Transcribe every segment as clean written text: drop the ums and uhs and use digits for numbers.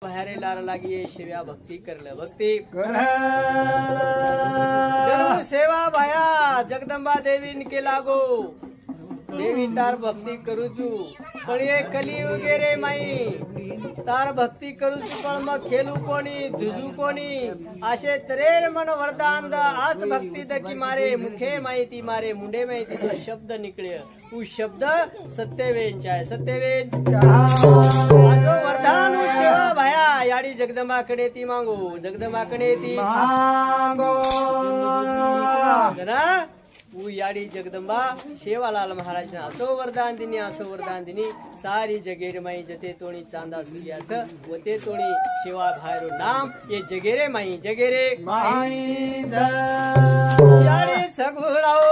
बाहेर लार लागिये शिव्या भक्ती करल भक्ती सेवा भाया जगदंबा देवी के लागो देवी तार भक्ती करू छू पण ये कली वगैरे माई तार भक्ती करू छू पण मग खेलू कोणी धुजू कोणी असे तरेर मन वरदान द आज भक्ती द की मारे मुखे माहिती मारे मुंडे माहिती तो शब्द निकळे उ शब्द सत्यवेन चाय सत्यवेन आजो वरदान शिवा भाया याडी जगदंबाकडे ती मागो जगदंबाकडे ती मागो ना उ याडी जगदंबा शेवालाल महाराज असो वरदान दिनी सारी जगेर माई जते तोणी चांदा सुर्याच व ते तोणी शिवा भायरो नाम ये जगेरे माई याडी सगुणाओ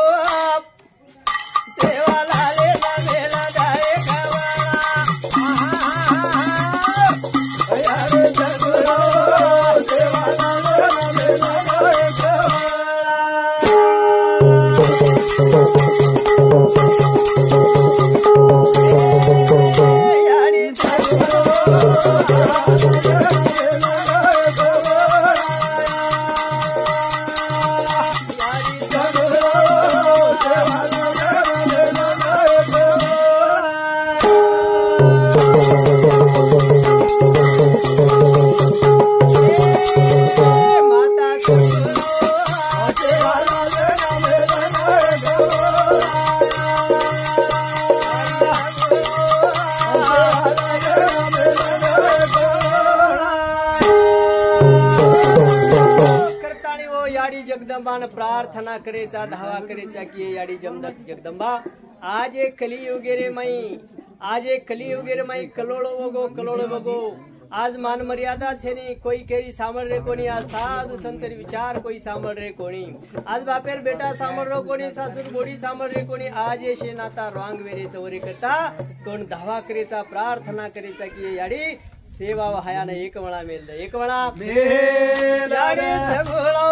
सेवालाले लावेला गाय खावाला याडी सगुणाओ सेवालाले लावेला गाय खावाला जगदंबान प्रार्थना करेचा धावा करेचा की याडी जगदंबा आज एक कलियुग रे माई कलोड़ो बगो आज मान मर्यादा छे नी कोई केरी सामल रे कोणी आज साधु संतर विचार कोई सामल रे कोणी आज बापेर बेटा सामल रो कोणी सासूर बोडी सामल रे कोणी आज ये नाता रॉंग वेरे चोरी करता कोण धावा करेचा प्रार्थना करेचा की याडी सेवा वहायाने एक वळा मेल एक वळा याडी सगुळो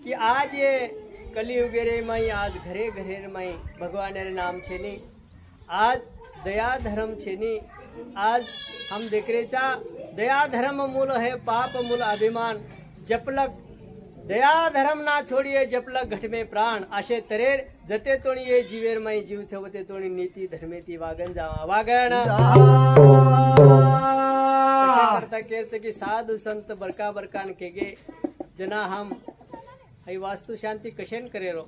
कि आज ये कलियुग रे माई आज घरे घरे माई भगवान रे नाम छे नी आज दया धर्म छे नी आज हम देख रेचा दया धर्म मूल है पाप मूल अभिमान जपलक दया धर्म ना छोड़िए जपलक घट में प्राण आशे तरेर जते तोणी ये जीवेर माई जीव छवते तोणी नीति धर्मेती वागन जावा वागन करता केच की साधु संत बरका बरकान केगे जना हम ही वास्तु शांती कशेन करेरो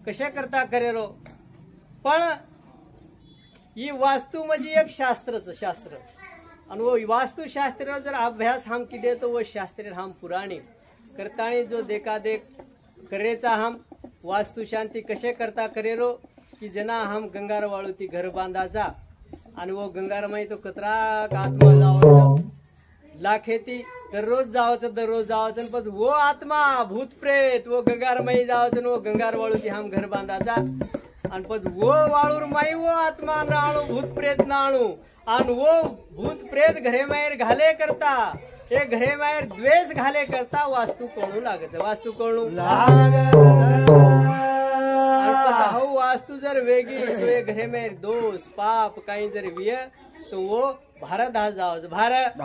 कशा करता करेरो पण ही वास्तु म्हणजे एक शास्त्र आणि वो वास्तु शास्त्र जर अभ्यास हम किदे तो वो शास्त्र हम पुराणी करतानी जो देखा देख करेचा हम वास्तु शांती कशे करता करेरो की जना हम गंगार वाळू ती घर बांधाचा आणि वो गंगार माई तो कतरा आत्मा जाओ लाखेती दररोज जावचं पण वो आत्मा भूत प्रेत वो गंगार माई जावचं वो गंगार वाळू ती हम घर बांधाचा आणि पण वो वाळूर माई वो आत्मा नाणू भूत प्रेत नाणू आणि वो भूत प्रेत घरे माहेर घाले करता हे घरे माहेर द्वेष घाले करता वास्तु कोणू लागत वास्तु कोणू वास्तु जर वेगी तो ये घरे में दोष पाप कहीं जर विय तो वो भारत धास जाओ भारत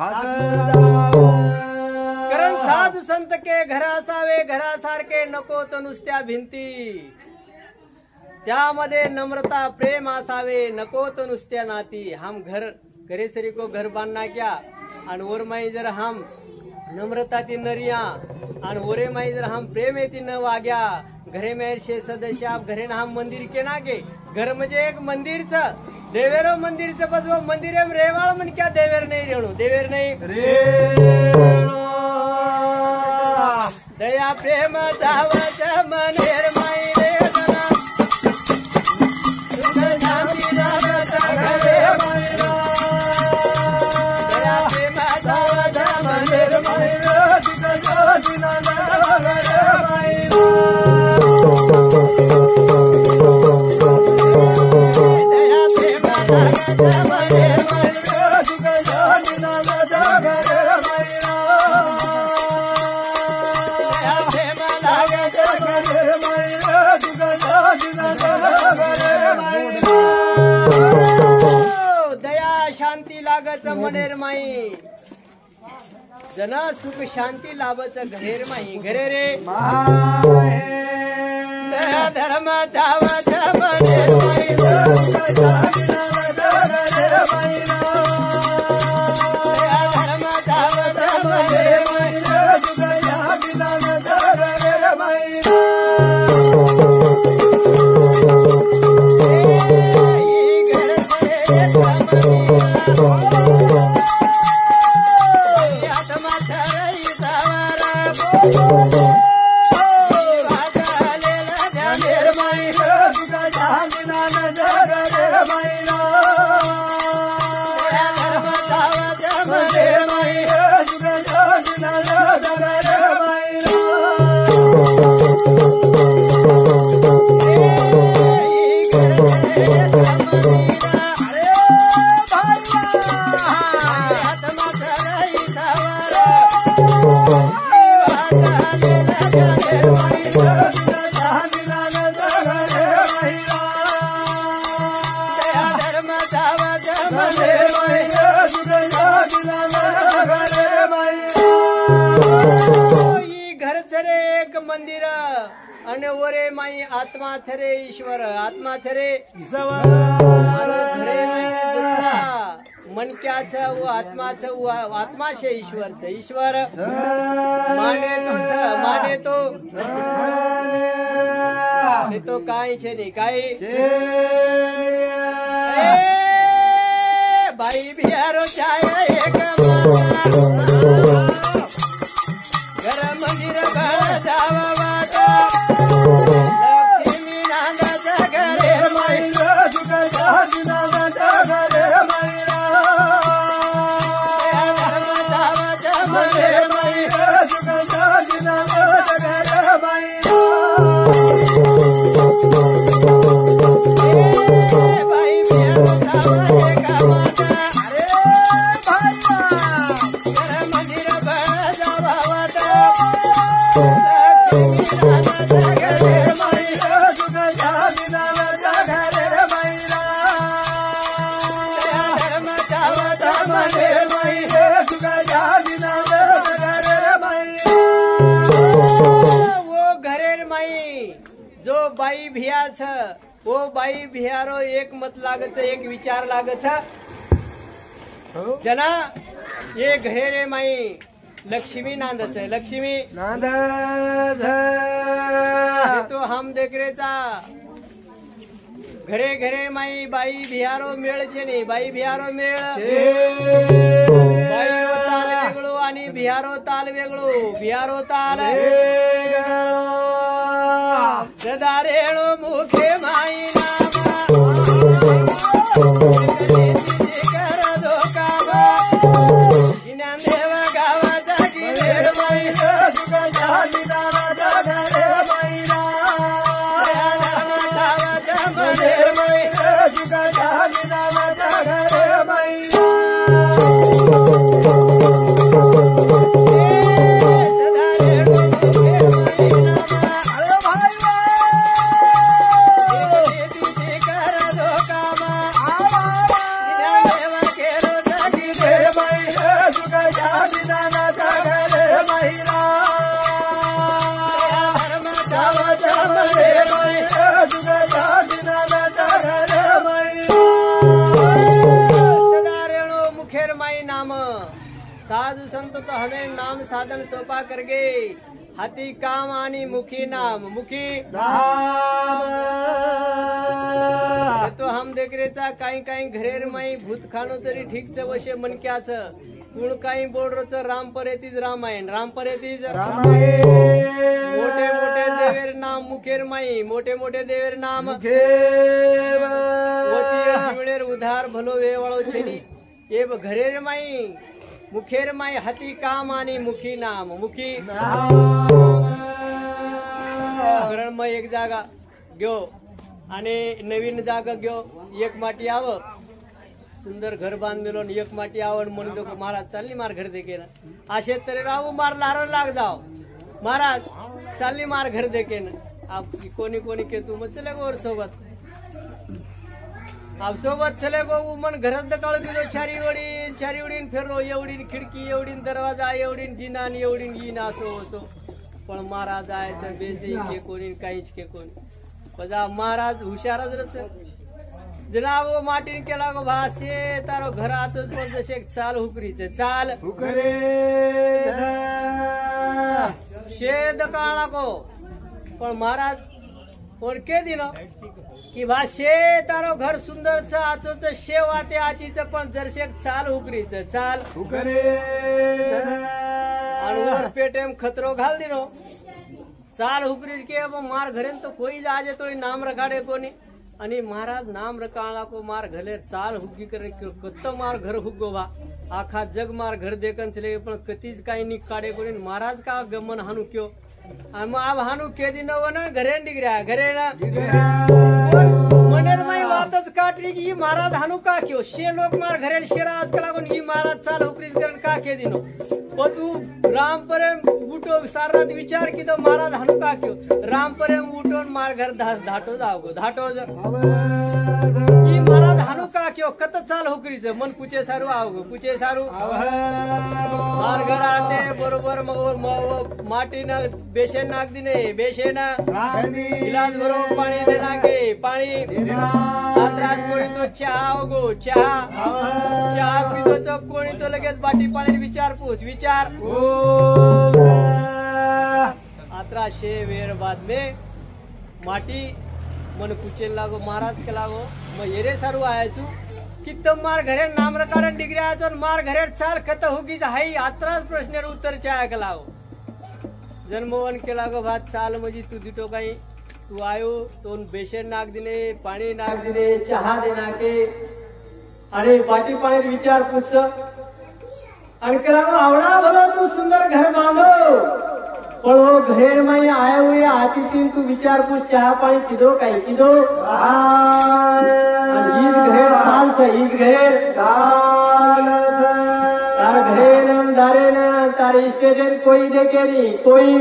संत के घर असावे, घरासारखे नको तर नुसत्या भिंती, त्यामध्ये नम्रता प्रेम असावे, नको तर नुसत्या नाती। हम घर घरे सरी को घर बांधना क्या, आणि वर माई जर हम नम्रता ती नरिया, आणि वरे माई जर हम प्रेम येती न वाग्या, घरे में शे सदस्य आप घरे ना हम मंदिर के नागे। घर म्हणजे एक मंदिरच देवेरो मंदिरच बस वो मंदिर में रेवाळ म्हण क्या देवेर नाही रेणू, देवेर नाही रेणू। दया प्रेम जावच मनेर माई रे जना, सुख शांती लागत घरे माई रे। दया प्रेम जावच मनेर माई रे, सुख शांती लागत घरे माई रे। दया प्रेम जावच मनेर माई रे, सुख शांती लागत घरे माई रे। दया शांती लागच मनेर माई, जना सुख शांती लाभच घरेर माई। घरे रे दया धर्म जावच मनेर माई, दया धर्म जावच मनेर माई, मंदिर आणि वरे माई आत्मा थरे ईश्वर, आत्मा थरे ईश्वर। मनक्याच व आत्माच आत्मा शे ईश्वरच, ईश्वर माने तो तो काय छे नहीं काय भाई बिहारो चाय एक घर मंदिर जावा वाटा, लक्ष्मी नांदाच्या घरे माई, सुख शांती नांदाच्या घरे माई, धर्म जावाच्या मने माई, सुख शांती नांदाच्या घरे माई। भाई बिहारो जावा एका माता, घर मंदिर जावा वाटा, वो घरेर माई जो बाई भियाच, वो बाई भियारो एक मत लागत, एक विचार लागत जना। ये घरेरे माई लक्ष्मी नांदच है, लक्ष्मी नांद तो हम देख रेचा घरे घरे माई बाई भियारो मेळ छे ने, बाई भियारो मेळ, बाई ताल वेगळो आणि भियारो ताल वेगळो, भियारो ताल सदा रेणो मुखे माई साधु संत तो हमें नाम साधन सोपा करगे हाथी काम आणि मुखी नाम मुखी तो हम देखरेचा काही काही घरेर माई भूत खानो तरी ठीक च वशे मनक्याच कुण काही बोलरोच राम परेतीज रामायण राम परेतीज रामायण मोठे मोठे देवेर नाम मुखेर माई मोठे मोठे देवेर नाम मुखेर उधार भलो वेवाळो छेनी ए घरेर माई मुखेर माई हाती काम आणि मुखी नाम मुखी घरण मग एक जागा घेऊ आणि नवीन जागा घेऊ एक माटी आव सुंदर घर बांधलो एक माटी आवड म्हणून लोक महाराज चालली मार घर देखे ना असे तरी राहू मार लार लाग जाओ महाराज चालली मार घर देखे ना आप कोणी कोणी के तू मग चले गो और सोबत आप सोबत चले गो मन घरात दकाळ दिलो चारी उडीन फिरलो एवढीन खिडकी एवढीन दरवाजा एवढीन जिनान एवढीन गिन असो असो पण महाराज जायचं बेसे के कोणी काहीच के कोणी पजा महाराज हुशारच रच जनाब माटीन केला गो भासे तारो घरात पण जसे चाल हुकरीचे चाल हुकरे शेद काळा को पण महाराज ओळखे दिनो कि भाषे तारो घर सुंदरच आचोच शेव आते आचीच पण जरशे चाल हुकरीच चाल हुकरे आणि पेटेम खतरो घाल दिनो चाल हुकरीच के मार घरेन तो कोई जाजे तो नाम रखाडे कोणी आणि महाराज नाम रकाळा को मार घले चाल हुग्गी करे कत्त मार घर हुग्गो बा आखा जग मार घर देखन चले पण कतीच काही नि काढे कोणी महाराज का गमन हानू क्यो आम आब हानू के दिन वन घरे डिगऱ्या घरे ना मनेर माई वातच काटली की महाराज हानू का क्यो शे लोक मार घरे शेरा आज कला कोण ही महाराज चाल हुकरीच करन का के दिनो पतू राम प्रेम उठो सारात विचार की तो महाराज हानू का क्यो राम प्रेम उठोन मार घर धाटो जाओ धाटो की महाराज हानू का क्यो कत चाल हुकरीच मन पुचे सारू आवगो पुचे सारू मार घर आते बरोबर माटी ना बेशे नाक दिने बेशे ना गिलास बरोबर पाणी दे नाके पाणी आत्रात कोणी तो चहा आवगो चहा पितो तो कोणी तो लगेच बाटी पाणी विचारपूस विचार आत्रा शे वेर बाद में माटी मन कुचेल लागो महाराज के लागो मग येरे सारू आयाचू कि तम मार घरे नाम रकारण डिग्री आयचो मार घरे चाल कत होगीच हाई आत्राच प्रश्नेर उत्तर चाया के लागो जन्मवन के लागो भात चाल म्हणजे तू दिटो काही तू आयो तो बेशेन नाक दिने पाणी नाक दिने चहा दे नाके आणि बाटी पाणी विचार पूछ आणि के लागो आवडा भलो तू सुंदर घर बांधो पण वो घरेर में आए हुए आती थी तू विचार पूछ चाह पानी किदो कहीं किदो ईद घरेर साल से ईद घरेर तार घरेर दारे न तार स्टेशन कोई देखे नहीं कोई